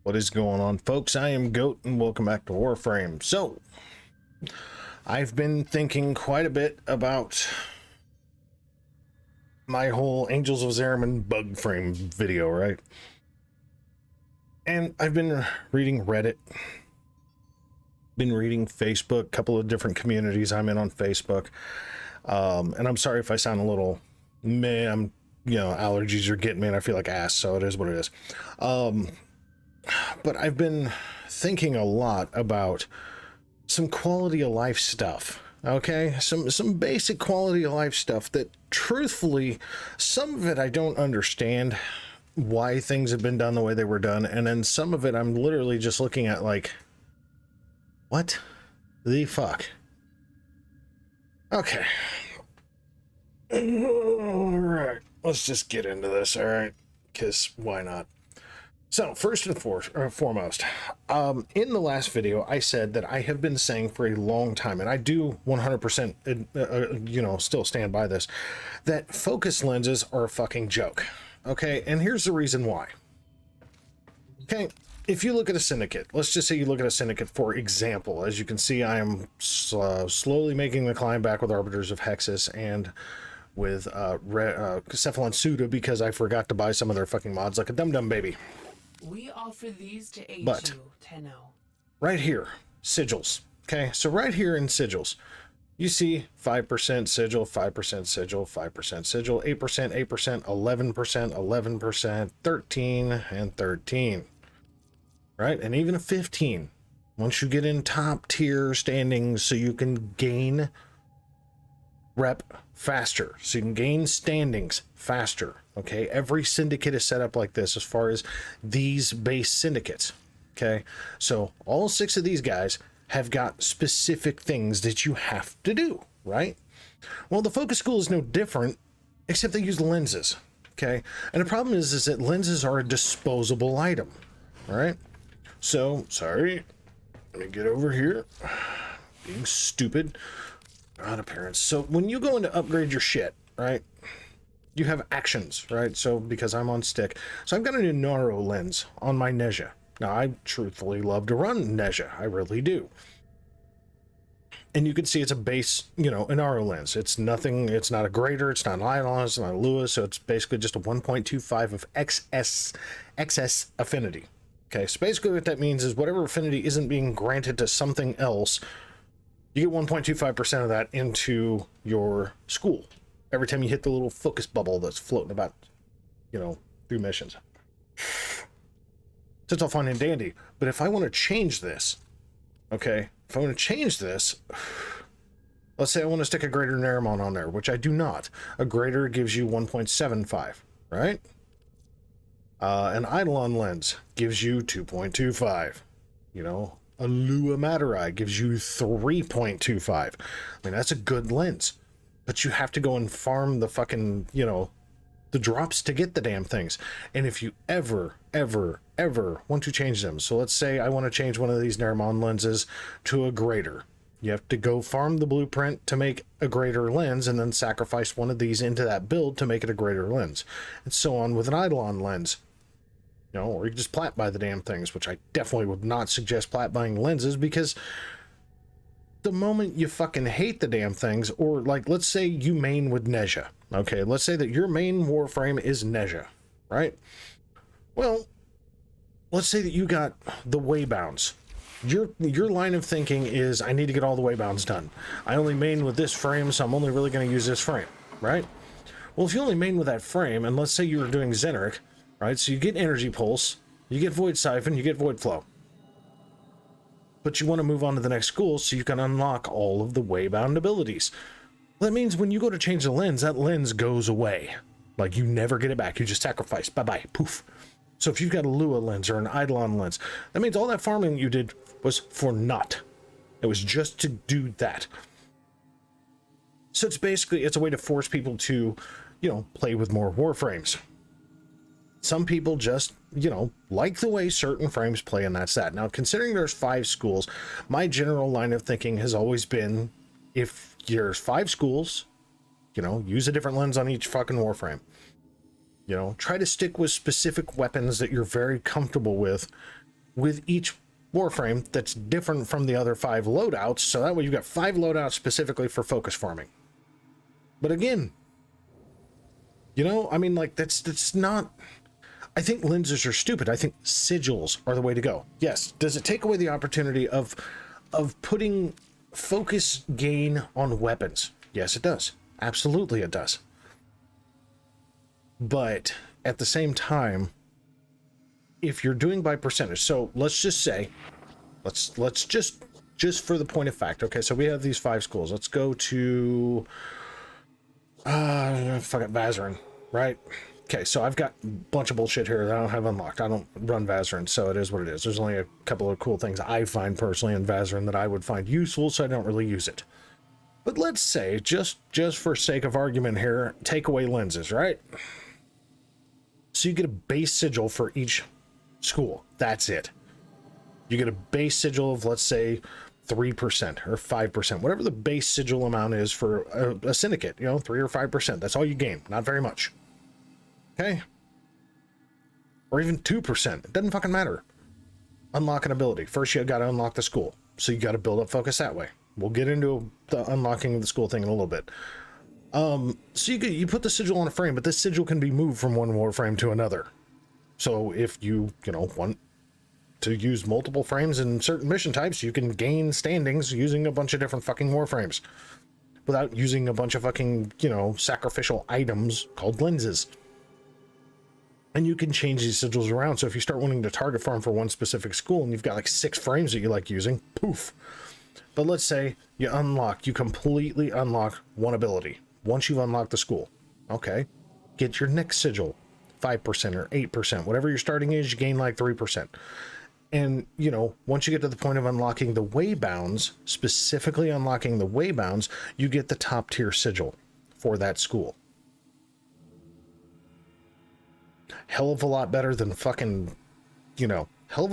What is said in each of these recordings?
What is going on, folks? I am Goat and welcome back to Warframe. So I've been thinking quite a bit about my whole Angels of Zariman bug frame video, right? And I've been reading Reddit, been reading Facebook, a couple of different communities I'm in on Facebook. And I'm sorry if I sound a little meh. Allergies are getting me and I feel like ass, so it is what it is. But I've been thinking a lot about some quality of life stuff, okay? Some basic quality of life stuff that, truthfully, some of it I don't understand why things have been done the way they were done, and then some of it I'm literally just looking at like, what the fuck? Okay. All right, let's just get into this, all right? Because why not? So, first and foremost, in the last video, I said that I have been saying for a long time, and I do 100%, still stand by this, that focus lenses are a fucking joke, okay? And here's the reason why. Okay, if you look at a syndicate, let's just say you look at a syndicate, for example. As you can see, I am slowly making the climb back with Arbiters of Hexus and with Cephalon Suda because I forgot to buy some of their fucking mods like a dum-dum baby. We offer these to aid But you, Tenno. right here, sigils. Okay, so right here in sigils, you see 5% sigil, 5% sigil, 5% sigil, 8%, 8%, 11%, 11%, 13, and 13. Right, and even a 15. Once you get in top tier standings, so you can gain rep faster, so you can gain standings faster. Okay, every syndicate is set up like this as far as these base syndicates. Okay, so all 6 of these guys have got specific things that you have to do, right? Well, the focus school is no different, except they use lenses. Okay, and the problem is that lenses are a disposable item. All right, so sorry, let me get over here, being stupid. Not appearance. So when you go in to upgrade your shit, right, you have actions, right? So because I'm on stick, so I've got a new Naro lens on my Nezha. Now I truthfully love to run Nezha, I really do. And you can see it's a base, an Naro lens. It's nothing, it's not a grader, it's not an Eidolon, it's not a Lewis, so it's basically just a 1.25 of excess affinity. Okay, so basically what that means is whatever affinity isn't being granted to something else, you get 1.25% of that into your school every time you hit the little focus bubble that's floating about, through missions. So it's all fine and dandy. But if I want to change this, okay, if I want to change this, let's say I want to stick a greater Naramon on there, which I do not. A greater gives you 1.75, right? An Eidolon lens gives you 2.25, A Lua Materai gives you 3.25. I mean, that's a good lens. But you have to go and farm the fucking, the drops to get the damn things. And if you ever want to change them, so let's say I want to change one of these Naramon lenses to a greater. You have to go farm the blueprint to make a greater lens and then sacrifice one of these into that build to make it a greater lens. And so on with an Eidolon lens. Or you can just plat buy the damn things, which I definitely would not suggest plat buying lenses, because the moment you fucking hate the damn things, or like, let's say you main with Nezha. Okay, let's say that your main Warframe is Nezha, right? Well, let's say that you got the waybounds. Your line of thinking is, I need to get all the waybounds done. I only main with this frame, so I'm only really going to use this frame, right? Well, if you only main with that frame, and let's say you were doing Xeneric, right? So you get Energy Pulse, you get Void Siphon, you get Void Flow. But you want to move on to the next school so you can unlock all of the waybound abilities. Well, that means when you go to change the lens, that lens goes away. Like, you never get it back. You just sacrifice. Bye-bye. Poof. So if you've got a Lua lens or an Eidolon lens, that means all that farming you did was for naught. It was just to do that. So it's a way to force people to, play with more Warframes. Some people just, like the way certain frames play, and that's that. Now, considering there's 5 schools, my general line of thinking has always been, if there's 5 schools, use a different lens on each fucking Warframe. Try to stick with specific weapons that you're very comfortable with with each Warframe that's different from the other 5 loadouts, so that way you've got 5 loadouts specifically for focus farming. But again, you know, I mean, like, that's not... I think lenses are stupid. I think sigils are the way to go. Yes. Does it take away the opportunity of putting focus gain on weapons? Yes, it does. Absolutely it does. But at the same time, if you're doing by percentage, so let's just say, let's just for the point of fact, okay, so we have these 5 schools. Let's go to fuck it, Vazarin, right? Okay, so I've got a bunch of bullshit here that I don't have unlocked. I don't run Vazarin, so it is what it is. There's only a couple of cool things I find personally in Vazarin that I would find useful, so I don't really use it. But let's say, just for sake of argument here, take away lenses, right? So you get a base sigil for each school. That's it. You get a base sigil of, let's say, 3% or 5%, whatever the base sigil amount is for a syndicate, you know, 3 or 5%. That's all you gain. Not very much. Okay? Or even 2%. It doesn't fucking matter. Unlock an ability. First, you got to unlock the school. So you got to build up focus that way. We'll get into the unlocking of the school thing in a little bit. So you put the sigil on a frame, but this sigil can be moved from one Warframe to another. So if you know, want to use multiple frames in certain mission types, you can gain standings using a bunch of different fucking Warframes without using a bunch of fucking, you know, sacrificial items called lenses. And you can change these sigils around. So if you start wanting to target farm for one specific school and you've got like 6 frames that you like using, poof. But let's say you completely unlock one ability. Once you've unlocked the school, okay, get your next sigil, 5% or 8%, whatever your starting is, you gain like 3%. And, you know, once you get to the point of unlocking the waybounds, specifically unlocking the waybounds, you get the top tier sigil for that school. Hell of a lot better than fucking, you know, a hell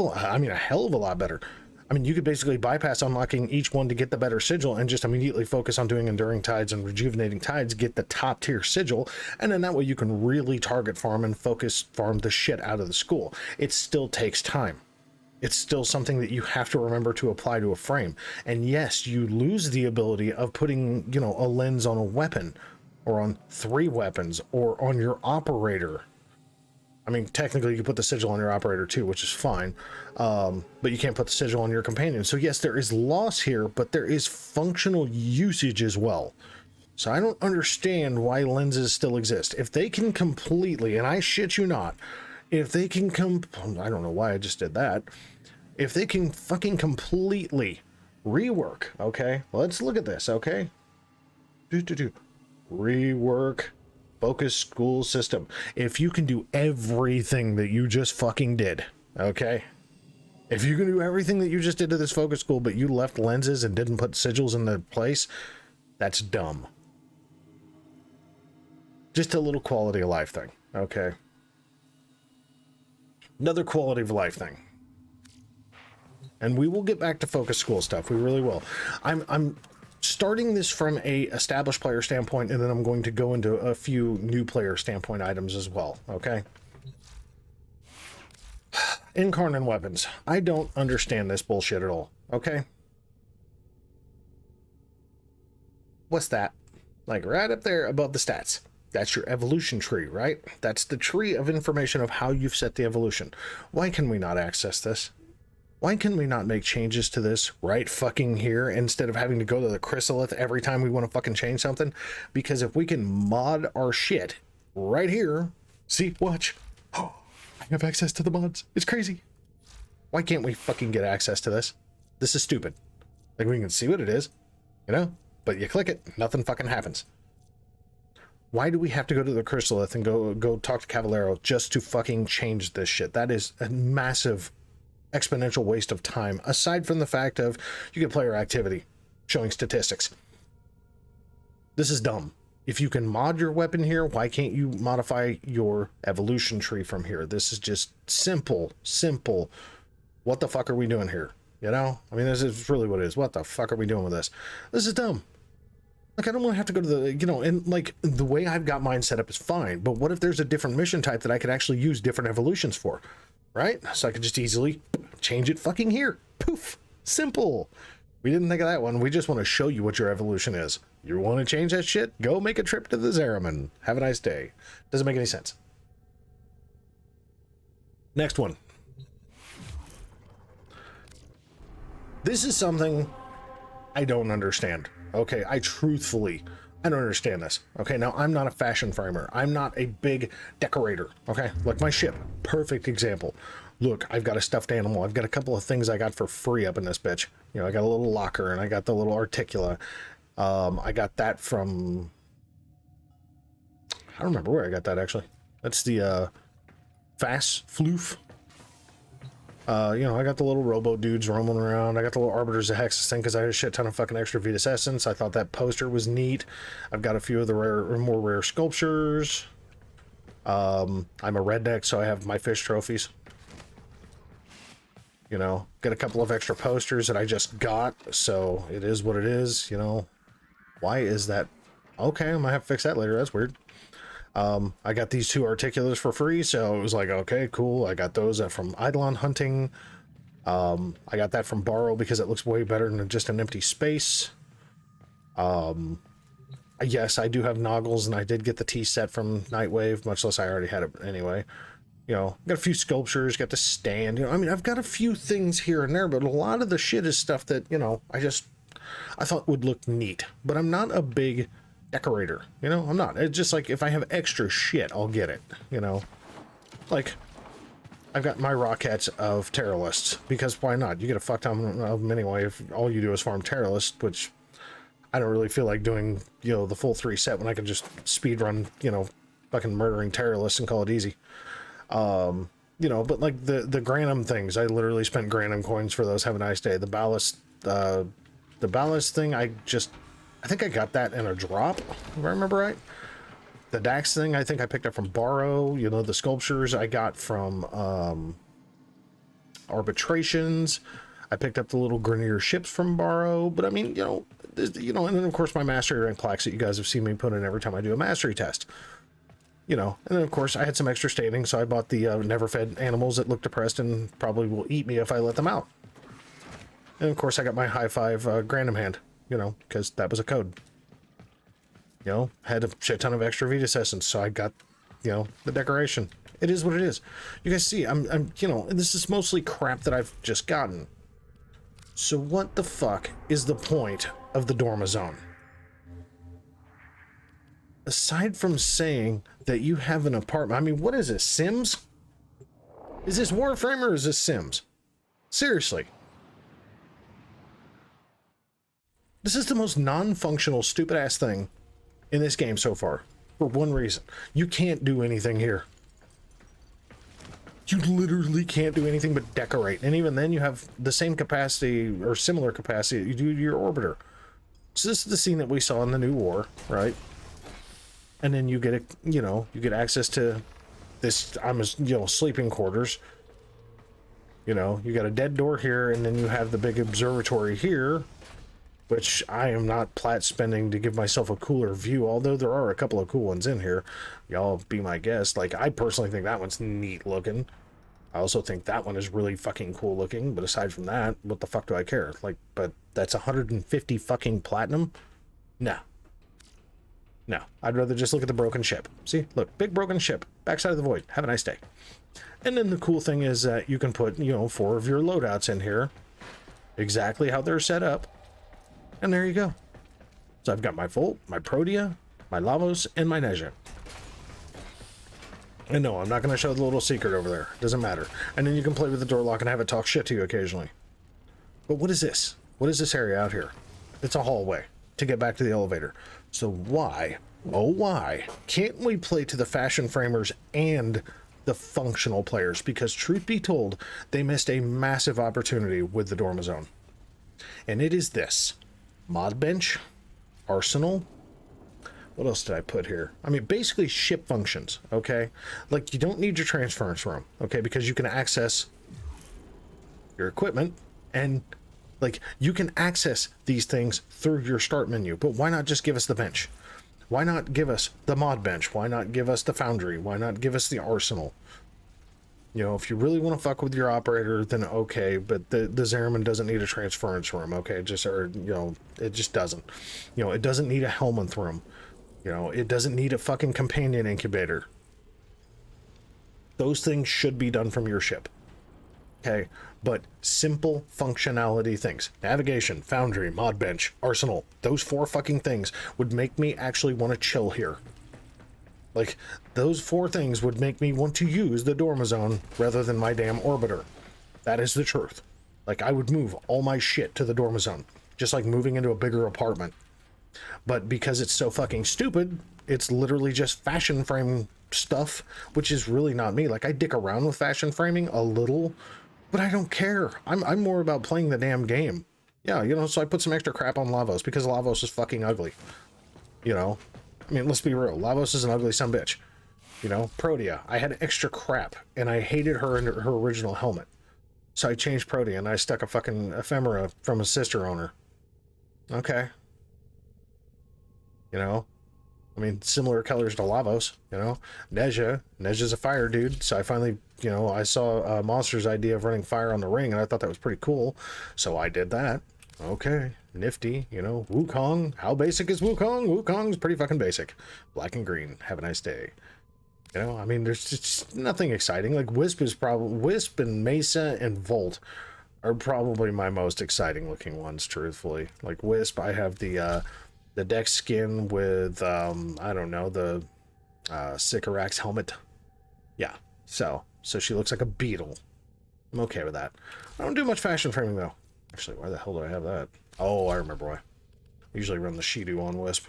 of a lot better. I mean, you could basically bypass unlocking each one to get the better sigil and just immediately focus on doing Enduring Tides and Rejuvenating Tides, get the top tier sigil, and then that way you can really target farm and focus farm the shit out of the school. It still takes time. It's still something that you have to remember to apply to a frame. And yes, you lose the ability of putting, you know, a lens on a weapon or on 3 weapons or on your operator. I mean, technically you can put the sigil on your operator too, which is fine. But you can't put the sigil on your companion. So yes, there is loss here, but there is functional usage as well. So I don't understand why lenses still exist. If they can completely, and I shit you not, if they can I don't know why I just did that. If they can fucking completely rework, okay? Let's look at this, okay? Rework focus school system. If you can do everything that you just fucking did, okay? If you can do everything that you just did to this focus school, but you left lenses and didn't put sigils in the place, that's dumb. Just a little quality of life thing, okay? Another quality of life thing. And we will get back to focus school stuff. We really will. I'm starting this from a established player standpoint, and then I'm going to go into a few new player standpoint items as well, okay? Incarnate weapons. I don't understand this bullshit at all, okay? What's that? Like right up there above the stats. That's your evolution tree, right? That's the tree of information of how you've set the evolution. Why can we not access this? Why can we not make changes to this right fucking here instead of having to go to the chrysalith every time we want to fucking change something? Because if we can mod our shit right here, see, watch. Oh, I have access to the mods. It's crazy. Why can't we fucking get access to this? This is stupid. Like, we can see what it is, you know? But you click it, nothing fucking happens. Why do we have to go to the chrysalith and go talk to Cavallero just to fucking change this shit? That is a massive exponential waste of time, aside from the fact of you get player activity showing statistics. This is dumb. If you can mod your weapon here, why can't you modify your evolution tree from here? This is just simple. What the fuck are we doing here? You know? I mean, this is really what it is. What the fuck are we doing with this? This is dumb. Like, I don't want to have to go to the, you know, and like the way I've got mine set up is fine, but what if there's a different mission type that I could actually use different evolutions for, right? So I could just easily change it fucking here. Poof. Simple. We didn't think of that one. We just want to show you what your evolution is. You want to change that shit? Go make a trip to the Zariman. Have a nice day. Doesn't make any sense. Next one. This is something I don't understand. Okay, I don't understand this. Okay, now I'm not a fashion framer. I'm not a big decorator. Okay, like my ship. Perfect example. Look, I've got a stuffed animal. I've got a couple of things I got for free up in this bitch. You know, I got a little locker and I got the little Articula. I got that from... I don't remember where I got that, actually. That's the Fast Floof. You know, I got the little robo dudes roaming around. I got the little Arbiters of Hexus thing because I had a shit ton of fucking extra Vetus Essence. I thought that poster was neat. I've got a few of the more rare sculptures. I'm a redneck, so I have my fish trophies. You know, got a couple of extra posters that I just got, so it is what it is, you know. Why is that? Okay, I might have to fix that later. That's weird. I got these 2 Articulars for free, so it was like, okay, cool. I got those from Eidolon hunting. I got that from Borrow because it looks way better than just an empty space. Yes, I do have Noggles, and I did get the T set from Nightwave, much less I already had it anyway. You know, got a few sculptures, got the stand. You know, I mean, I've got a few things here and there, but a lot of the shit is stuff that, you know, I thought would look neat. But I'm not a big decorator, you know. I'm not. It's just like if I have extra shit, I'll get it, you know. Like I've got my Rockettes of Terralists because why not? You get a fuck ton of them anyway if all you do is farm Terralist, which I don't really feel like doing, you know, the full 3 set when I can just speed run, you know, fucking murdering Terralists and call it easy. You know, but like the Granum things, I literally spent Granum coins for those. Have a nice day. The ballast thing, I think I got that in a drop, if I remember right. The Dax thing, I think I picked up from Borrow. You know, the sculptures I got from Arbitrations. I picked up the little Grenier ships from Borrow. But I mean, you know, and then of course my mastery rank plaques that you guys have seen me put in every time I do a mastery test. You know, and then of course I had some extra staining, so I bought the never fed animals that look depressed and probably will eat me if I let them out. And of course I got my high 5 Granum hand, you know, because that was a code. You know, had a shit ton of extra Vetus Essence, so I got, you know, the decoration. It is what it is. You guys see, I'm you know, this is mostly crap that I've just gotten. So what the fuck is the point of the Dormazone? Aside from saying that you have an apartment, I mean, what is this, Sims? Is this Warframe or is this Sims? Seriously. This is the most non-functional, stupid-ass thing in this game so far. For one reason. You can't do anything here. You literally can't do anything but decorate. And even then you have the same capacity or similar capacity that you do to your orbiter. So this is the scene that we saw in the new war, right? And then you get you know, you get access to this, you know, sleeping quarters. You know, you got a dead door here, and then you have the big observatory here, which I am not plat spending to give myself a cooler view, although there are a couple of cool ones in here. Y'all be my guest. Like, I personally think that one's neat looking. I also think that one is really fucking cool looking, but aside from that, what the fuck do I care? Like, but that's 150 fucking platinum? No. No, I'd rather just look at the broken ship. See, look, big broken ship, backside of the void. Have a nice day. And then the cool thing is that you can put, you know, 4 of your loadouts in here, exactly how they're set up, and there you go. So I've got my Volt, my Protea, my Lavos, and my Neja. And no, I'm not going to show the little secret over there. Doesn't matter. And then you can play with the door lock and have it talk shit to you occasionally. But what is this? What is this area out here? It's a hallway to get back to the elevator. So why, oh why, can't we play to the fashion framers and the functional players? Because truth be told, they missed a massive opportunity with the Dormazone. And it is this. Mod bench, arsenal. What else did I put here? I mean, basically ship functions, okay? Like, you don't need your transference room, okay? Because you can access your equipment and, like, you can access these things through your start menu. But why not just give us the bench? Why not give us the mod bench? Why not give us the foundry? Why not give us the arsenal? You know, if you really want to fuck with your operator, then okay, but the Zariman doesn't need a transference room, okay? Just, or, you know, it just doesn't. You know, it doesn't need a helminth room. You know, it doesn't need a fucking companion incubator. Those things should be done from your ship. Okay, but simple functionality things. Navigation, foundry, mod bench, arsenal. Those 4 fucking things would make me actually want to chill here. Like, those 4 things would make me want to use the Dormizone rather than my damn orbiter. That is the truth. Like, I would move all my shit to the Dormizone, just like moving into a bigger apartment. But because it's so fucking stupid, it's literally just fashion frame stuff, which is really not me. Like, I dick around with fashion framing a little, but I don't care. I'm more about playing the damn game. Yeah, you know, so I put some extra crap on Lavos because Lavos is fucking ugly. You know? I mean, let's be real. Lavos is an ugly sumbitch. You know? Protea. I had extra crap, and I hated her in her original helmet. So I changed Protea, and I stuck a fucking ephemera from a sister on her. Okay. You know? I mean, similar colors to Lavos, you know? Neja's a fire dude, so I finally, you know, I saw Monster's idea of running fire on the ring, and I thought that was pretty cool, so I did that. Okay, nifty, you know. Wukong, how basic is Wukong? Wukong's pretty fucking basic. Black and green, have a nice day. You know, I mean, there's just nothing exciting. Like, Wisp and Mesa and Volt are probably my most exciting looking ones, truthfully. Like, Wisp, I have the deck skin with, I don't know, the Sycorax helmet. Yeah, so she looks like a beetle. I'm okay with that. I don't do much fashion framing, though. Actually, why the hell do I have that? Oh, I remember why. I usually run the Shido on Wisp.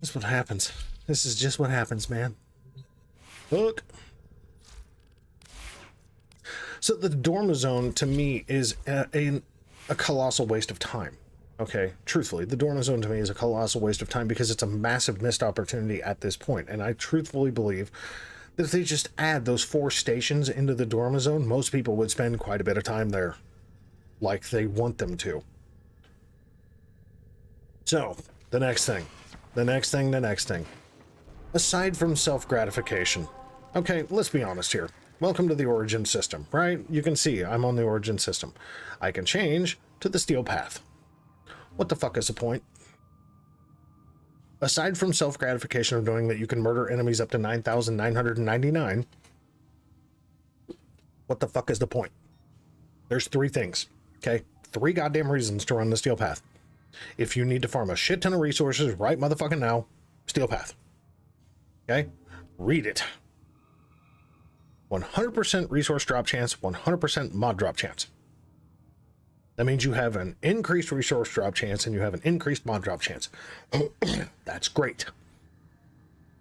That's what happens. This is just what happens, man. Look. So the Dormizone, to me, is a colossal waste of time. Okay, truthfully, the Dormizone to me is a colossal waste of time because it's a massive missed opportunity at this point. And I truthfully believe that if they just add those 4 stations into the Dormizone, most people would spend quite a bit of time there. Like they want them to. So, the next thing. Aside from self-gratification. Okay, let's be honest here. Welcome to the Origin system, right? You can see I'm on the Origin system. I can change to the Steel Path. What the fuck is the point? Aside from self-gratification of knowing that you can murder enemies up to 9,999, what the fuck is the point? There's 3 things, okay? 3 goddamn reasons to run the Steel Path. If you need to farm a shit ton of resources right motherfucking now, Steel Path. Okay? Read it. 100% resource drop chance, 100% mod drop chance. That means you have an increased resource drop chance and you have an increased mod drop chance. That's great.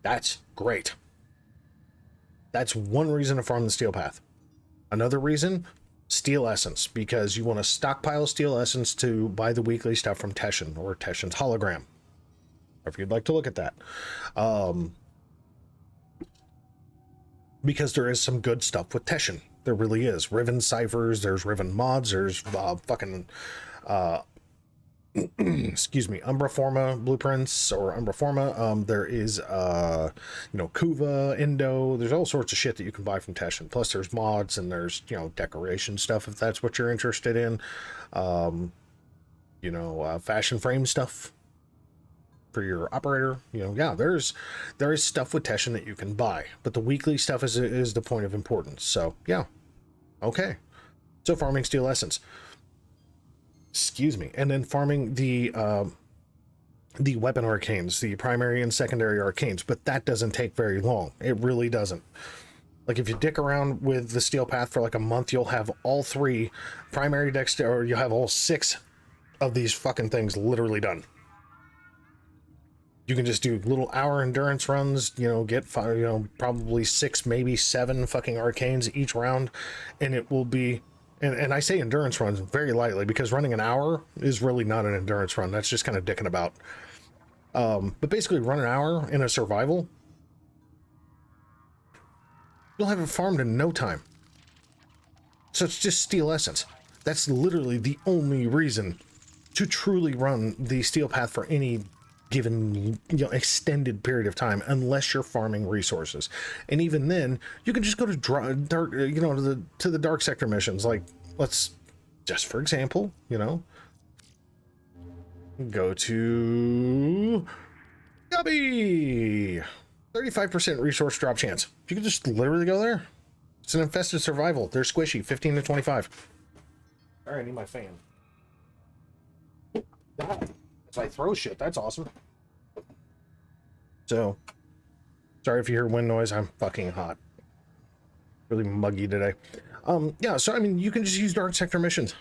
That's great. That's one reason to farm the Steel Path. Another reason, Steel Essence, because you want to stockpile Steel Essence to buy the weekly stuff from Teshin or Teshin's hologram. Or if you'd like to look at that. Because there is some good stuff with Teshin. There really is. Riven ciphers, there's Riven mods, there's excuse me, Umbra Forma blueprints or Umbra Forma. There is, you know, Kuva, Indo. There's all sorts of shit that you can buy from Teshin. Plus there's mods and there's, you know, decoration stuff if that's what you're interested in. You know, fashion frame stuff for your operator. You know, yeah, there is stuff with Teshin that you can buy, but the weekly stuff is the point of importance. So yeah. Okay, so farming Steel Essence, excuse me, and then farming the weapon arcanes, the primary and secondary arcanes, but that doesn't take very long. It really doesn't. Like if you dick around with the Steel Path for like a month, you'll have all 3 primary dexterity, or you'll have all 6 of these fucking things literally done. You can just do little hour endurance runs, you know, get, you know, probably 6, maybe 7 fucking arcanes each round, and it will be, and I say endurance runs very lightly because running an hour is really not an endurance run. That's just kind of dicking about. But basically run an hour in a survival, you'll have it farmed in no time. So it's just Steel Essence. That's literally the only reason to truly run the Steel Path for any given extended period of time, unless you're farming resources. And even then, you can just go to dark, to the dark sector missions. Like, let's just for example, go to Gubby. 35% resource drop chance. You can just literally go there. It's an infested survival. They're squishy. 15 to 25. All right, I need my fan. As I throw shit, that's awesome. So, sorry if you hear wind noise. I'm fucking hot. Really muggy today. Yeah, so I mean, you can just use dark sector missions.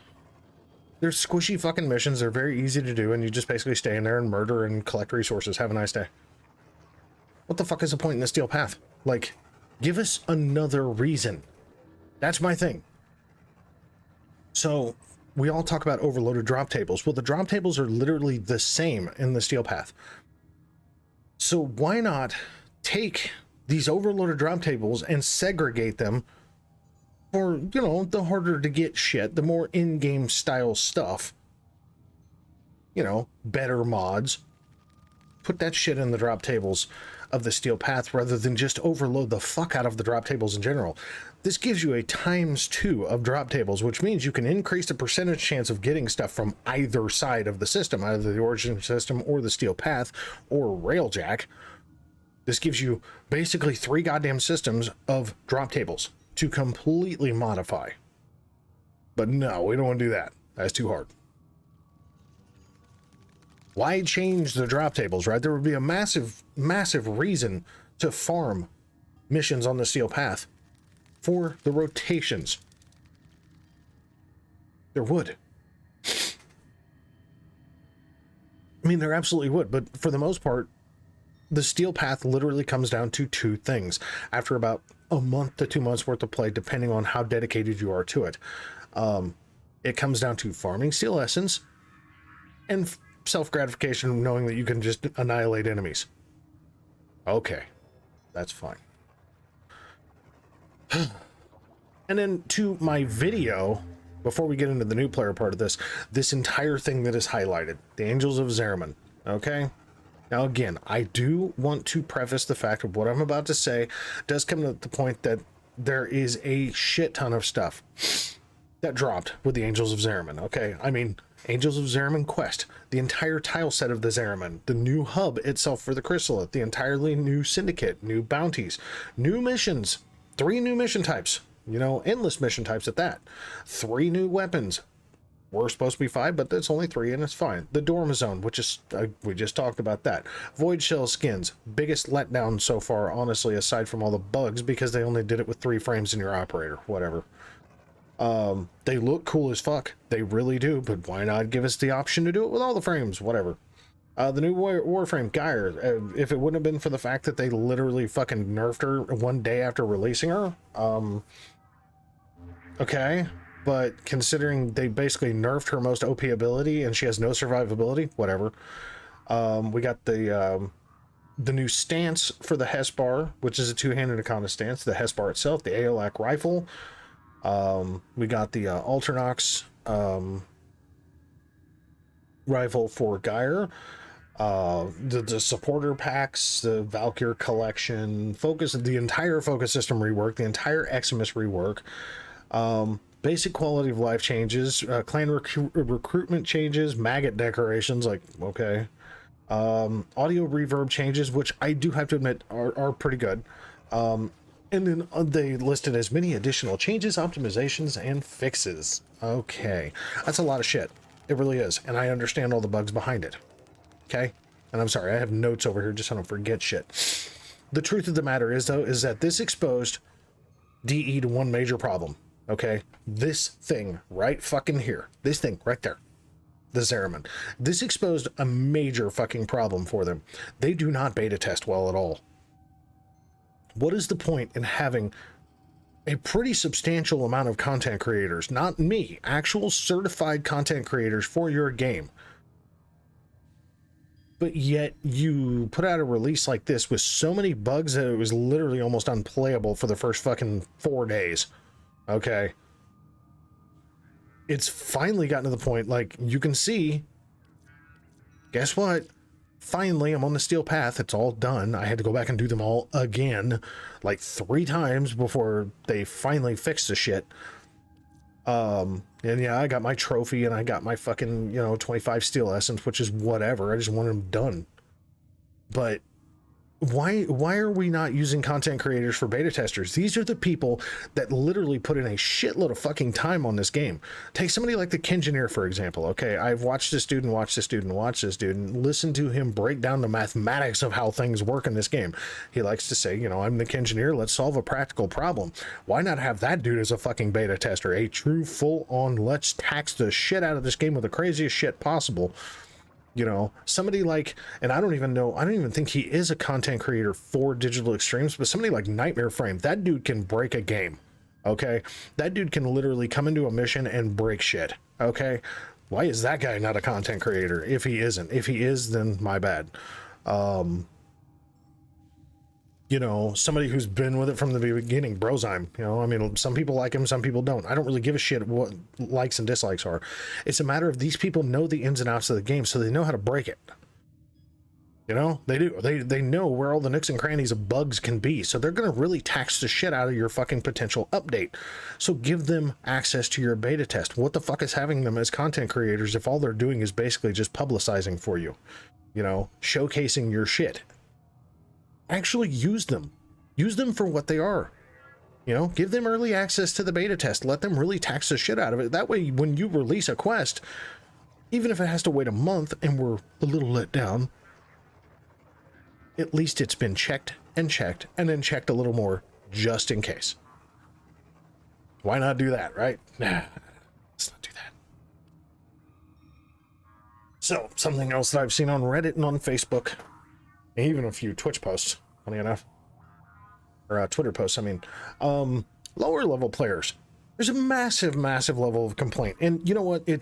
They're squishy fucking missions. They're very easy to do, and you just basically stay in there and murder and collect resources. Have a nice day. What the fuck is the point in the steel path? Like, give us another reason. That's my thing. So, we all talk about overloaded drop tables. Well, the drop tables are literally the same in the steel path. So why not take these overloaded drop tables and segregate them for, the harder to get shit, the more in-game style stuff, better mods. Put that shit in the drop tables of the steel path rather than just overload the fuck out of the drop tables in general. This gives you a ×2 of drop tables, which means you can increase the percentage chance of getting stuff from either side of the system, either the origin system or the steel path or railjack. This gives you basically 3 goddamn systems of drop tables to completely modify. But no, we don't want to do that. That's too hard. Why change the drop tables, right? There would be a massive reason to farm missions on the steel path for the rotations. There would. I mean, there absolutely would, but for the most part, the steel path literally comes down to 2 things. After about a month to 2 months worth of play, depending on how dedicated you are to it, it comes down to farming steel essence and self-gratification, knowing that you can just annihilate enemies. Okay, that's fine. And then to my video, before we get into the new player part of this entire thing that is highlighted, the Angels of Zariman, okay? Now again, I do want to preface the fact of what I'm about to say does come to the point that there is a shit ton of stuff that dropped with the Angels of Zariman, okay? I mean, Angels of Zariman Quest, the entire tile set of the Zariman, the new hub itself for the Chrysalid, the entirely new syndicate, new bounties, new missions, 3 new mission types, endless mission types at that, 3 new weapons. We're supposed to be 5, but that's only 3 and it's fine. The Dorm Zone, which is, we just talked about that. Void Shell skins, biggest letdown so far, honestly, aside from all the bugs, because they only did it with 3 frames in your operator, whatever. They look cool as fuck. They really do, but why not give us the option to do it with all the frames? Whatever. The new Warframe Geyer, if it wouldn't have been for the fact that they literally fucking nerfed her 1 day after releasing her, okay, but considering they basically nerfed her most OP ability and she has no survivability, whatever. We got the new stance for the Hesbar, which is a 2-handed Akana stance, the Hesbar itself, the Aeolac rifle. We got the Alternox rifle for Geyer, the supporter packs, the Valkyr collection, the entire focus system rework, the entire Eximus rework, basic quality of life changes, clan recruitment changes, maggot decorations, like, okay, audio reverb changes, which I do have to admit are pretty good. And then they listed as many additional changes, optimizations, and fixes. Okay, that's a lot of shit. It really is, and I understand all the bugs behind it. Okay, and I'm sorry, I have notes over here just so I don't forget shit. The truth of the matter is, though, is that this exposed DE to one major problem. Okay, this thing right fucking here, this thing right there, the Zariman. This exposed a major fucking problem for them. They do not beta test well at all. What is the point in having a pretty substantial amount of content creators, not me, actual certified content creators for your game, but yet you put out a release like this with so many bugs that it was literally almost unplayable for the first fucking 4 days? Okay, it's finally gotten to the point, like, you can see, guess what, finally, I'm on the steel path. It's all done. I had to go back and do them all again, like 3 times before they finally fixed the shit. And yeah, I got my trophy and I got my fucking, 25 steel essence, which is whatever. I just want them done. But why are we not using content creators for beta testers? These are the people that literally put in a shitload of fucking time on this game. Take somebody like the Kengineer, for example. Okay, I've watched this dude and watched this dude and watched this dude and listened to him break down the mathematics of how things work in this game. He likes to say, I'm the Kengineer, let's solve a practical problem. Why not have that dude as a fucking beta tester? A true full-on, let's tax the shit out of this game with the craziest shit possible. Somebody like, and I don't even think he is a content creator for Digital Extremes, but somebody like Nightmare Frame, that dude can break a game. Okay, that dude can literally come into a mission and break shit. Okay, why is that guy not a content creator? If he isn't, if he is, then my bad. Somebody who's been with it from the beginning, Brozyme. Some people like him, some people don't. I don't really give a shit what likes and dislikes are. It's a matter of these people know the ins and outs of the game, so they know how to break it. They do. They know where all the nooks and crannies of bugs can be, so they're going to really tax the shit out of your fucking potential update. So give them access to your beta test. What the fuck is having them as content creators if all they're doing is basically just publicizing for you? Showcasing your shit. Actually use them for what they are. Give them early access to the beta test. Let them really tax the shit out of it. That way, when you release a quest, even if it has to wait a month and we're a little let down, at least it's been checked and then checked a little more just in case. Why not do that, right? Nah, let's not do that. So, something else that I've seen on Reddit and on Facebook, and even a few Twitch posts, funny enough, or Twitter posts, lower level players. There's a massive level of complaint. And you know what? It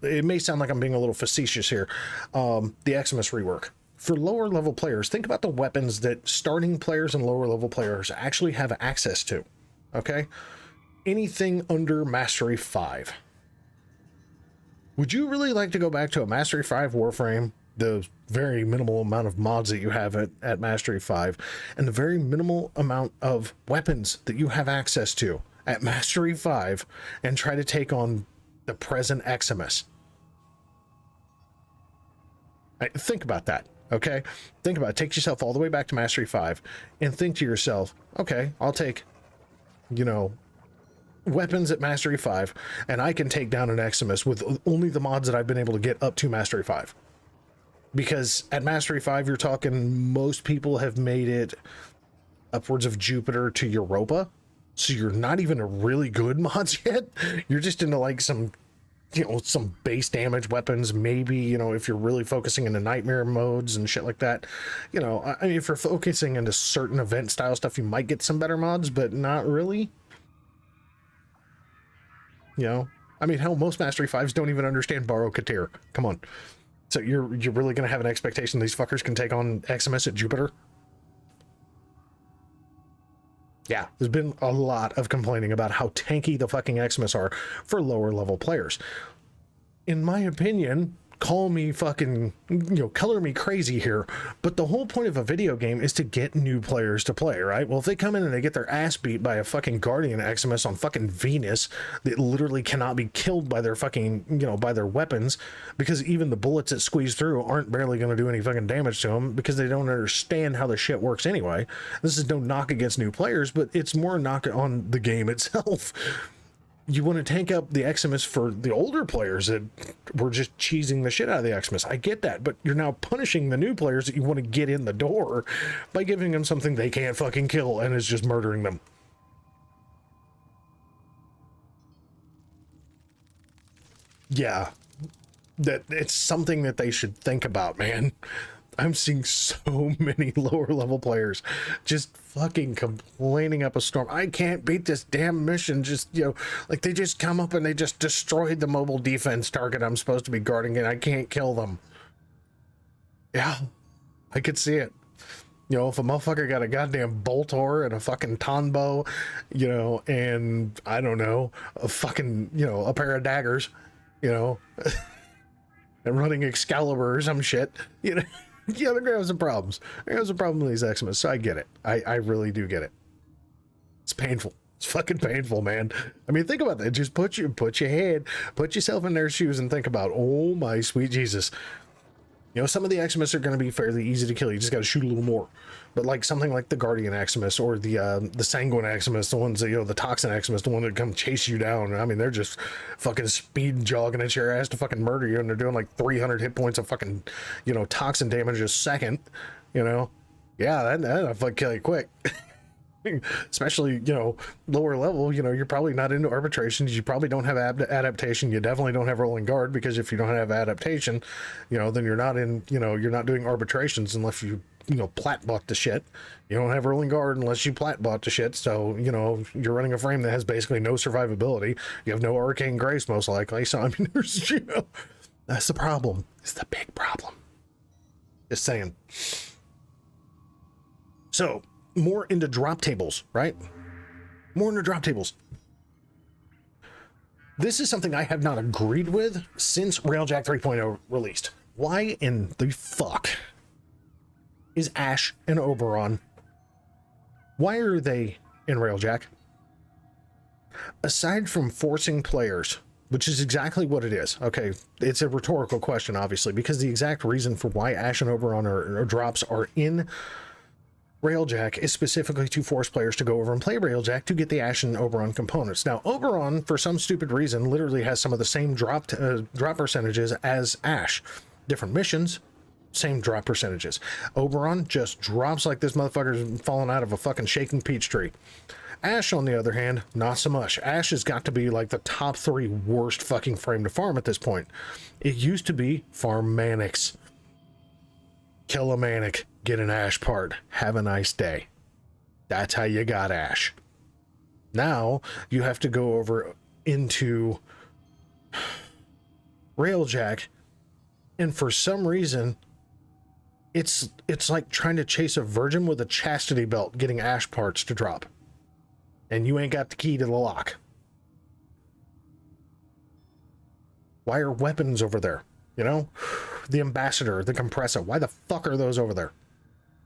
may sound like I'm being a little facetious here. The Eximus rework. For lower level players, think about the weapons that starting players and lower level players actually have access to. Okay? Anything under Mastery 5. Would you really like to go back to a Mastery 5 Warframe? The very minimal amount of mods that you have at Mastery 5 and the very minimal amount of weapons that you have access to at Mastery 5 and try to take on the present Eximus. Think about that, okay? Think about it. Take yourself all the way back to Mastery 5 and think to yourself, okay, I'll take, weapons at Mastery 5 and I can take down an Eximus with only the mods that I've been able to get up to Mastery 5. Because at Mastery 5, you're talking most people have made it upwards of Jupiter to Europa. So you're not even a really good mods yet. You're just into like some base damage weapons. Maybe, if you're really focusing into nightmare modes and shit like that. If you're focusing into certain event style stuff, you might get some better mods, but not really. Hell, most Mastery 5s don't even understand Borrow Katir. Come on. So you're really going to have an expectation these fuckers can take on Eximus at Jupiter? Yeah, there's been a lot of complaining about how tanky the fucking Eximus are for lower level players. In my opinion, call me fucking, color me crazy here, but the whole point of a video game is to get new players to play, right? Well, if they come in and they get their ass beat by a fucking Guardian Eximus on fucking Venus that literally cannot be killed by their fucking, by their weapons, because even the bullets that squeeze through aren't barely going to do any fucking damage to them because they don't understand how the shit works anyway. This is no knock against new players, but it's more knock on the game itself. You want to tank up the Eximus for the older players that were just cheesing the shit out of the Eximus. I get that, but you're now punishing the new players that you want to get in the door by giving them something they can't fucking kill and is just murdering them. Yeah, that it's something that they should think about, man. I'm seeing so many lower level players just fucking complaining up a storm. I can't beat this damn mission. Just, like they just come up and they just destroyed the mobile defense target I'm supposed to be guarding and I can't kill them. Yeah, I could see it. If a motherfucker got a goddamn Boltor and a fucking Tonbo, and I don't know, a fucking, a pair of daggers, and running Excalibur or some shit, you know, yeah, they're gonna have some problems. They're gonna have some problem with these Eximus, so I get it. I really do get it. It's painful. It's fucking painful, man. I mean, think about that. Just put yourself in their shoes and think about, oh my sweet Jesus. You know, some of the Eximus are going to be fairly easy to kill. You just got to shoot a little more. But like something like the Guardian Eximus or the Sanguine Eximus, the ones that, you know, the Toxin Eximus, the one that come chase you down. I mean, they're just fucking speed jogging at your ass to fucking murder you, and they're doing like 300 hit points of fucking, you know, toxin damage a second. You know, yeah, that'll fucking kill you quick. Especially, you know, lower level, you know, you're probably not into arbitrations. You probably don't have adaptation. You definitely don't have rolling guard, because if you don't have adaptation, you know, then you're not in, you know, you're not doing arbitrations unless you know, plat bot the shit. You don't have rolling guard unless you plat bot the shit. So, you know, you're running a frame that has basically no survivability. You have no arcane grace, most likely. So, I mean, there's, you know, that's the problem. It's the big problem. Just saying. So, more into drop tables, right? More into drop tables. This is something I have not agreed with since Railjack 3.0 released. Why in the fuck is Ash and Oberon? Why are they in Railjack? Aside from forcing players, which is exactly what it is. Okay, it's a rhetorical question, obviously, because the exact reason for why Ash and Oberon or drops are in Railjack is specifically to force players to go over and play Railjack to get the Ash and Oberon components. Now, Oberon, for some stupid reason, literally has some of the same drop percentages as Ash. Different missions, same drop percentages. Oberon just drops like this motherfucker's falling out of a fucking shaking peach tree. Ash, on the other hand, not so much. Ash has got to be like the top 3 worst fucking frame to farm at this point. It used to be farm Mannix. Kill a Manic, get an Ash part, have a nice day. That's how you got Ash. Now you have to go over into Railjack, and for some reason it's like trying to chase a virgin with a chastity belt getting Ash parts to drop, and you ain't got the key to the lock. Why are weapons over there? You know, the ambassador, the compressor, why the fuck are those over there?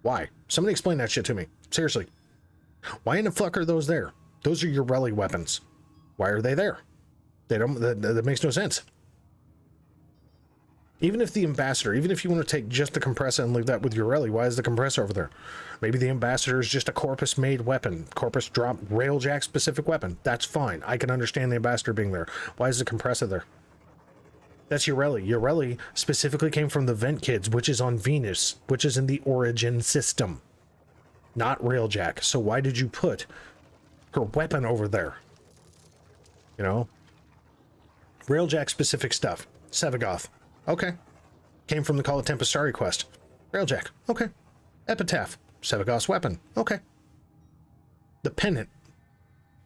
Why? Somebody explain that shit to me. Seriously. Why in the fuck are those there? Those are your rally weapons. Why are they there? They don't, that makes no sense. Even if the ambassador, even if you want to take just the compressor and leave that with your rally, why is the compressor over there? Maybe the ambassador is just a Corpus made weapon. Corpus drop Railjack specific weapon. That's fine. I can understand the ambassador being there. Why is the compressor there? That's Ureli. Ureli specifically came from the Vent Kids, which is on Venus, which is in the Origin system, not Railjack. So why did you put her weapon over there? You know? Railjack specific stuff. Sevagoth. Okay. Came from the Call of Tempestari quest. Railjack. Okay. Epitaph. Sevagoth's weapon. Okay. The Pennant.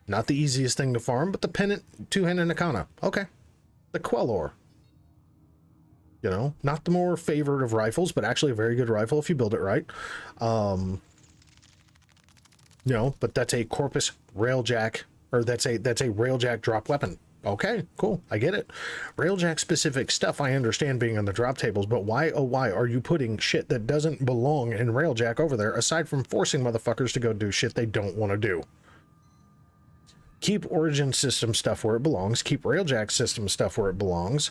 Not the easiest thing to farm, but the Pennant, 2-handed Nakana. Okay. The Quellor. You know, not the more favored of rifles, but actually a very good rifle if you build it right. You know, but that's a Corpus Railjack, or that's a Railjack drop weapon. Okay, cool. I get it. Railjack specific stuff I understand being on the drop tables, but why, oh why, are you putting shit that doesn't belong in Railjack over there, aside from forcing motherfuckers to go do shit they don't want to do? Keep Origin system stuff where it belongs. Keep Railjack system stuff where it belongs.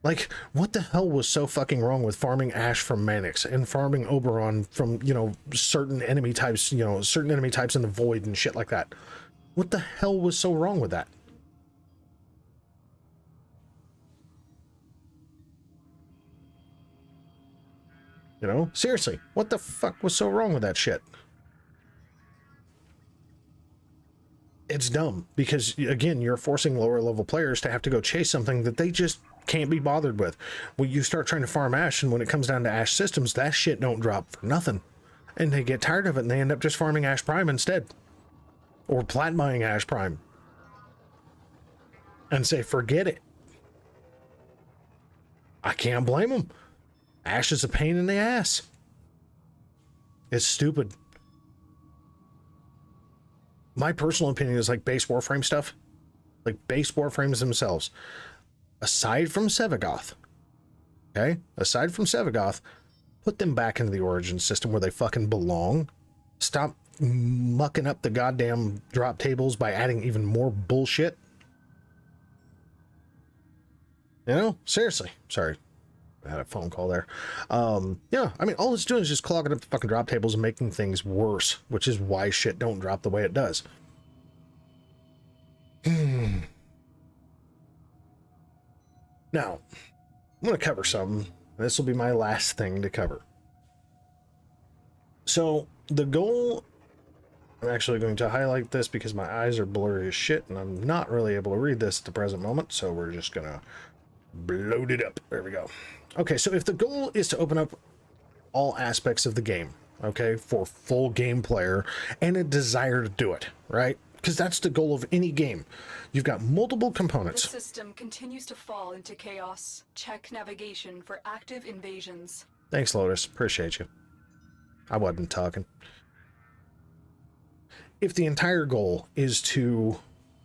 Like, what the hell was so fucking wrong with farming Ash from Mannix and farming Oberon from, you know, certain enemy types, you know, certain enemy types in the Void and shit like that? What the hell was so wrong with that? You know, seriously, what the fuck was so wrong with that shit? It's dumb because, again, you're forcing lower level players to have to go chase something that they just can't be bothered with. When you start trying to farm Ash, and when it comes down to Ash systems, that shit don't drop for nothing. And they get tired of it and they end up just farming Ash Prime instead. Or plat buying Ash Prime. And say, forget it. I can't blame them. Ash is a pain in the ass. It's stupid. My personal opinion is like base Warframe stuff. Like base Warframes themselves. Aside from Sevagoth, Okay? Aside from Sevagoth, put them back into the Origin system where they fucking belong. Stop mucking up the goddamn drop tables by adding even more bullshit. You know? Seriously. Sorry. I had a phone call there. Yeah, I mean, all it's doing is just clogging up the fucking drop tables and making things worse, which is why shit don't drop the way it does. Now, I'm going to cover something. This will be my last thing to cover. So, the goal... I'm actually going to highlight this because my eyes are blurry as shit, and I'm not really able to read this at the present moment, so we're just going to bloat it up. There we go. Okay, so if the goal is to open up all aspects of the game, okay, for full game player, and a desire to do it, right? Because that's the goal of any game. You've got multiple components. The system continues to fall into chaos. Check navigation for active invasions. Thanks, Lotus. Appreciate you. I wasn't talking. If the entire goal is to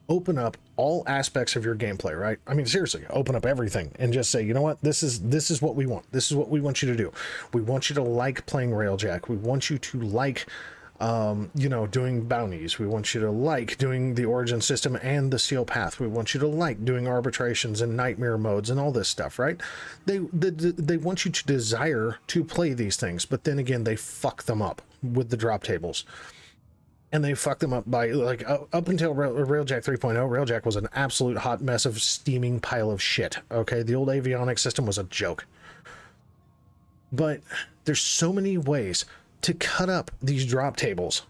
open up all aspects of your gameplay, right? I mean, seriously, open up everything and just say, you know what? This is what we want. This is what we want you to do. We want you to like playing Railjack. We want you to like, you know, doing bounties. We want you to like doing the Origin system and the Steel Path. We want you to like doing arbitrations and nightmare modes and all this stuff, right? They want you to desire to play these things, but then again, they fuck them up with the drop tables. And they fucked them up by, like, up until Railjack 3.0, Railjack was an absolute hot mess of steaming pile of shit, okay? The old avionics system was a joke. But there's so many ways to cut up these drop tables,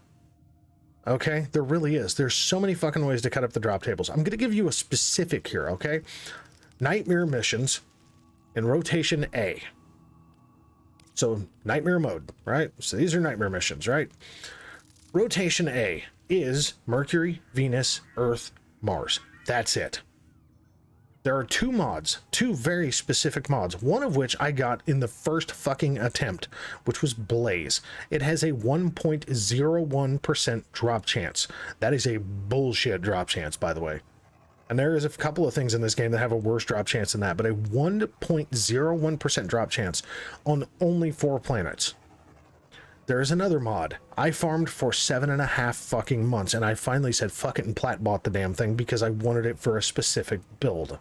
okay? There really is. There's so many fucking ways to cut up the drop tables. I'm going to give you a specific here, okay? Nightmare missions in rotation A. So, nightmare mode, right? So these are nightmare missions, right? Rotation A is Mercury, Venus, Earth, Mars. That's it. There are two mods, two very specific mods, one of which I got in the first fucking attempt, which was Blaze. It has a 1.01% drop chance. That is a bullshit drop chance, by the way. And there is a couple of things in this game that have a worse drop chance than that, but a 1.01% drop chance on only 4 planets. There is another mod. I farmed for 7.5 fucking months, and I finally said fuck it and plat bought the damn thing because I wanted it for a specific build.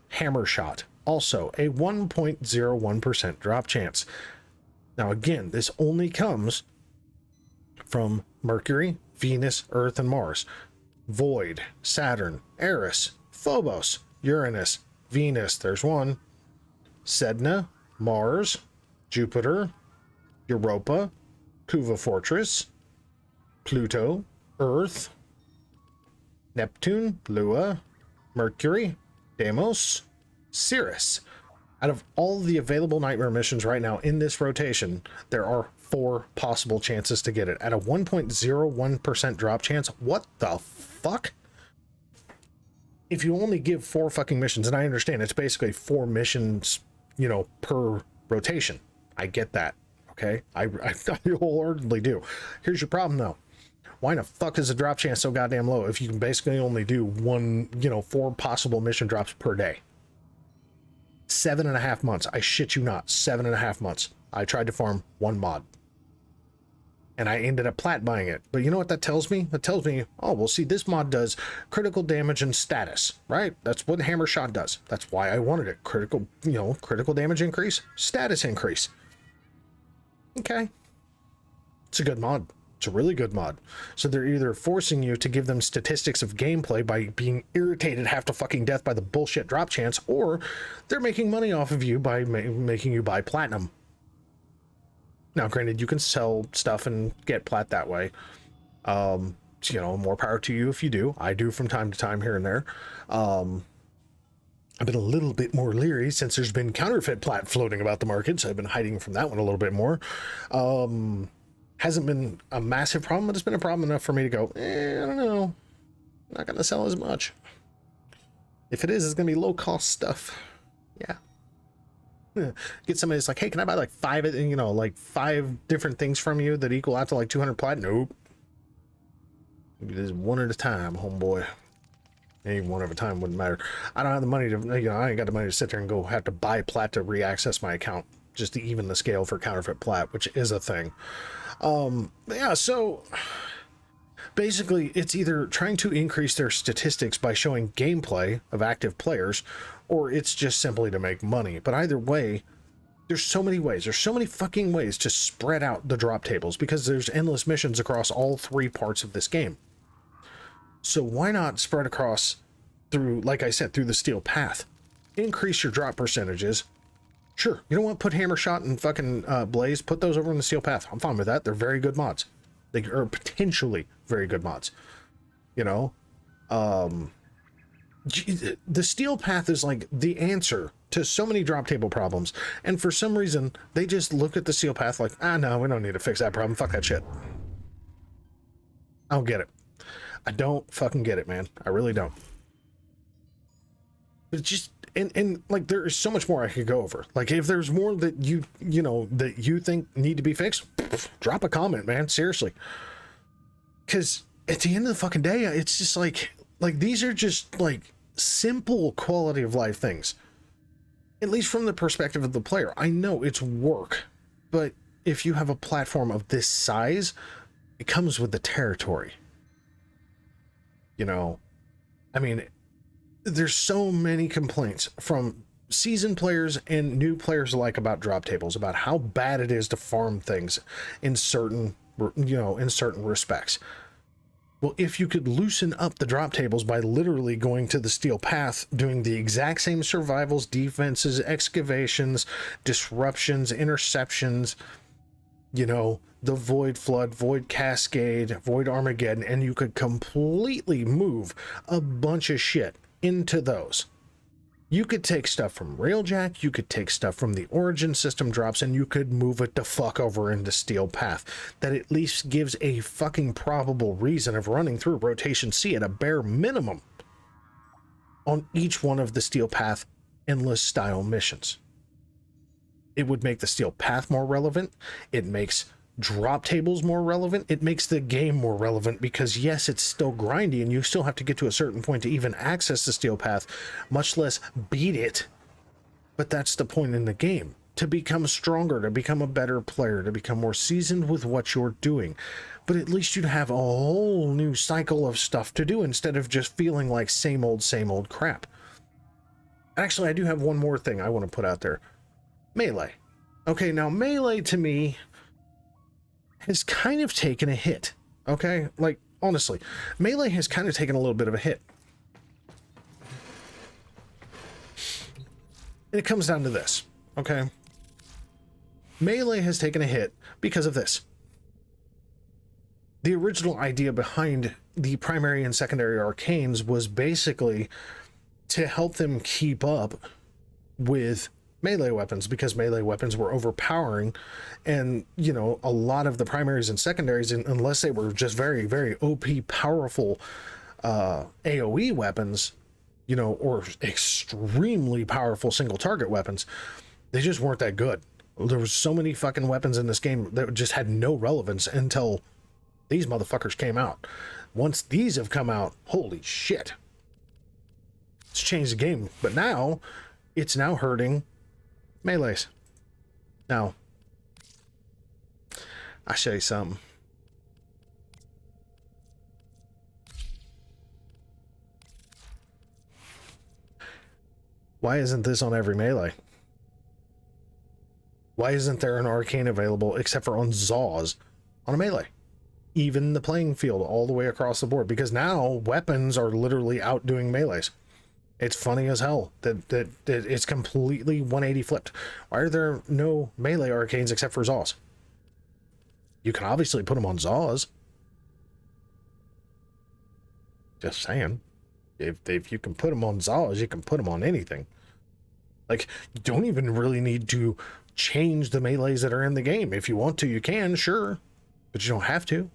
Hammer Shot. Also a 1.01% drop chance. Now again, this only comes from Mercury, Venus, Earth, and Mars. Void, Saturn, Eris, Phobos, Uranus, Venus, there's one. Sedna, Mars, Jupiter, Europa, Kuva Fortress, Pluto, Earth, Neptune, Lua, Mercury, Deimos, Sirius. Out of all the available nightmare missions right now in this rotation, there are 4 possible chances to get it. At a 1.01% drop chance, what the fuck? If you only give 4 fucking missions, and I understand it's basically 4 missions, you know, per rotation. I get that. Okay, I wholeheartedly do. Here's your problem though. Why the fuck is the drop chance so goddamn low if you can basically only do 4 possible mission drops per day? 7.5 months. I shit you not. 7.5 months. I tried to farm 1 mod. And I ended up plat buying it. But you know what that tells me? That tells me, oh, well, see, this mod does critical damage and status, right? That's what Hammer Shot does. That's why I wanted it. Critical damage increase, status increase. Okay. It's a good mod. It's a really good mod. So they're either forcing you to give them statistics of gameplay by being irritated half to fucking death by the bullshit drop chance, or they're making money off of you by making you buy platinum. Now, granted, you can sell stuff and get plat that way. More power to you if you do. I do from time to time here and there. I've been a little bit more leery since there's been counterfeit plat floating about the market, so I've been hiding from that one a little bit more. Hasn't been a massive problem, but it's been a problem enough for me to go, I don't know. Not going to sell as much. If it is, it's going to be low-cost stuff. Yeah. Get somebody that's like, hey, can I buy like 5 different things from you that equal out to like 200 plat? Nope. It is one at a time, homeboy. Any one at a time wouldn't matter. I don't have the money to, I ain't got the money to sit there and go have to buy plat to re-access my account just to even the scale for counterfeit plat, which is a thing. Yeah, so basically it's either trying to increase their statistics by showing gameplay of active players, or it's just simply to make money. But either way, there's so many ways. There's so many fucking ways to spread out the drop tables because there's endless missions across all three parts of this game. So why not spread across through, like I said, through the steel path? Increase your drop percentages. Sure, you know what? Put hammer shot and fucking blaze. Put those over in the steel path. I'm fine with that. They're very good mods. They are potentially very good mods. You know, the steel path is like the answer to so many drop table problems, and for some reason they just look at the steel path like, ah, no, we don't need to fix that problem. Fuck that shit. I don't get it. I don't fucking get it, man. I really don't. It's just, and like there is so much more I could go over. Like if there's more that you know that you think need to be fixed, drop a comment, man. Seriously. Because at the end of the fucking day, it's just like these are just like simple quality of life things. At least from the perspective of the player. I know it's work, but if you have a platform of this size, it comes with the territory. You know, I mean, there's so many complaints from seasoned players and new players alike about drop tables, about how bad it is to farm things in certain, in certain respects. Well, if you could loosen up the drop tables by literally going to the steel path, doing the exact same survivals, defenses, excavations, disruptions, interceptions, the Void Flood, Void Cascade, Void Armageddon, and you could completely move a bunch of shit into those. You could take stuff from Railjack, you could take stuff from the Origin system drops, and you could move it the fuck over into Steel Path. That at least gives a fucking probable reason of running through Rotation C at a bare minimum on each one of the Steel Path endless style missions. It would make the Steel Path more relevant. It makes drop tables more relevant. It makes the game more relevant because yes, it's still grindy and you still have to get to a certain point to even access the steel path, much less beat it. But that's the point in the game, to become stronger, to become a better player, to become more seasoned with what you're doing. But at least you'd have a whole new cycle of stuff to do instead of just feeling like same old crap. Actually, I do have one more thing I want to put out there. Melee. Okay, now Melee to me has kind of taken a hit. Okay, like honestly, Melee has kind of taken a little bit of a hit. And it comes down to this, okay? Melee has taken a hit because of this. The original idea behind the primary and secondary arcanes was basically to help them keep up with melee weapons, because melee weapons were overpowering, and a lot of the primaries and secondaries, unless they were just very, very OP powerful AoE weapons, or extremely powerful single target weapons, they just weren't that good. There was so many fucking weapons in this game that just had no relevance until these motherfuckers came out. Once these have come out, holy shit, it's changed the game. But now it's now hurting melees. Now, I'll show you something. Why isn't this on every melee? Why isn't there an arcane available except for on Zaws on a melee? Even the playing field all the way across the board, because now weapons are literally outdoing melees. It's funny as hell that it's completely 180 flipped. Why are there no melee arcanes except for Zaws? You can obviously put them on Zaws. Just saying. If you can put them on Zaws, you can put them on anything. Like, you don't even really need to change the melees that are in the game. If you want to, you can, sure. But you don't have to.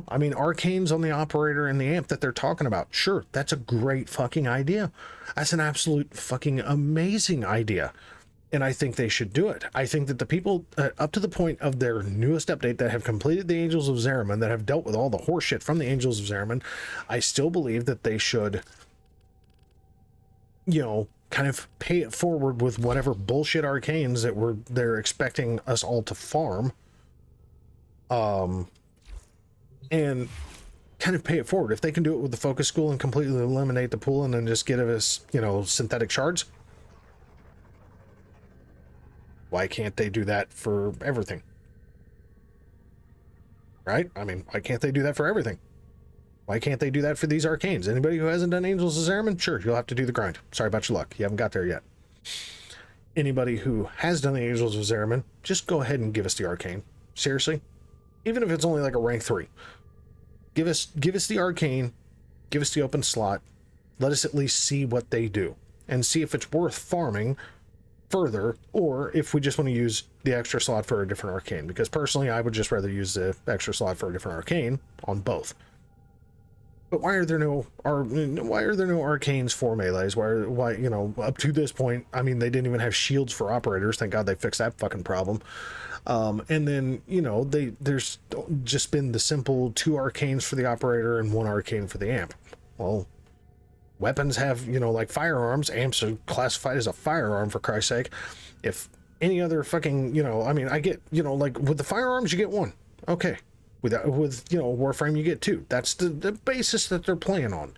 I mean, arcanes on the operator and the amp that they're talking about. Sure, that's a great fucking idea. That's an absolute fucking amazing idea. And I think they should do it. I think that the people up to the point of their newest update that have completed the Angels of Zariman, that have dealt with all the horseshit from the Angels of Zariman, I still believe that they should, you know, kind of pay it forward with whatever bullshit arcanes that they're expecting us all to farm. And kind of pay it forward. If they can do it with the focus school and completely eliminate the pool and then just give us, you know, synthetic shards, why can't they do that for everything? Right? I mean, why can't they do that for everything? Why can't they do that for these arcanes? Anybody who hasn't done Angels of Zariman, sure, you'll have to do the grind. Sorry about your luck. You haven't got there yet. Anybody who has done the Angels of Zariman, just go ahead and give us the arcane. Seriously. Even if it's only like a rank 3. Give us the arcane, give us the open slot. Let us at least see what they do and see if it's worth farming further, or if we just want to use the extra slot for a different arcane, because personally I would just rather use the extra slot for a different arcane on both. But why are there no arcanes for melees? Why you know, up to this point, I mean, they didn't even have shields for operators. Thank God they fixed that fucking problem. And then, you know, there's just been the simple 2 arcanes for the operator and 1 arcane for the amp. Well, weapons have, you know, like firearms. Amps are classified as a firearm, for Christ's sake. If any other fucking, you know, I mean, I get, you know, like with the firearms, you get 1. Okay. With you know, Warframe, you get 2. That's the basis that they're playing on.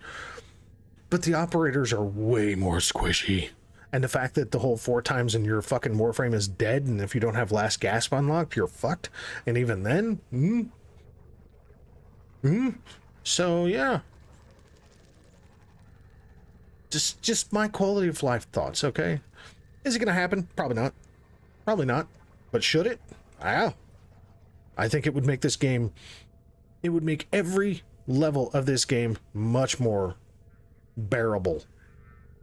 But the operators are way more squishy. And the fact that the whole 4 times in your fucking Warframe is dead, and if you don't have Last Gasp unlocked, you're fucked. And even then, So, yeah. Just my quality of life thoughts, okay? Is it going to happen? Probably not. Probably not. But should it? Yeah. I think it would make this game... It would make every level of this game much more bearable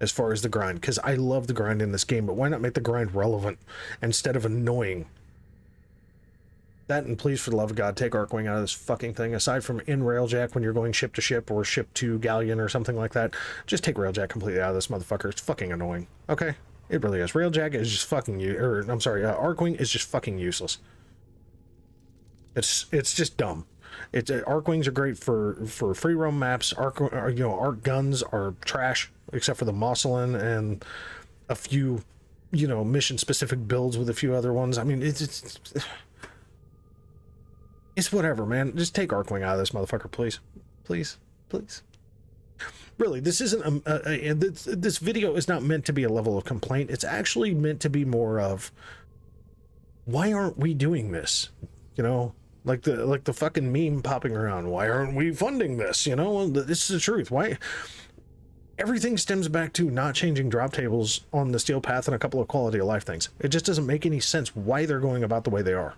as far as the grind, because I love the grind in this game, but why not make the grind relevant instead of annoying? That, and please, for the love of God, take Arcwing out of this fucking thing. Aside from in Railjack when you're going ship to ship or ship to Galleon or something like that, just take Railjack completely out of this motherfucker. It's fucking annoying. Okay? It really is. Railjack is just fucking Arcwing is just fucking useless. It's just dumb. Arcwings are great for free roam maps. Arc guns are trash, except for the Mosselin and a few, you know, mission specific builds with a few other ones. I mean, it's whatever, man. Just take Arcwing out of this motherfucker, please, please, please. Really, this isn't this video is not meant to be a level of complaint. It's actually meant to be more of, why aren't we doing this? You know, like the fucking meme popping around. Why aren't we funding this? You know, this is the truth. Why? Everything stems back to not changing drop tables on the Steel Path and a couple of quality of life things. It just doesn't make any sense why they're going about the way they are.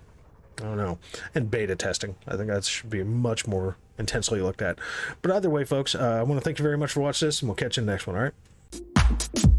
I don't know. And beta testing. I think that should be much more intensely looked at. But either way, folks, I want to thank you very much for watching this, and we'll catch you in the next one, all right?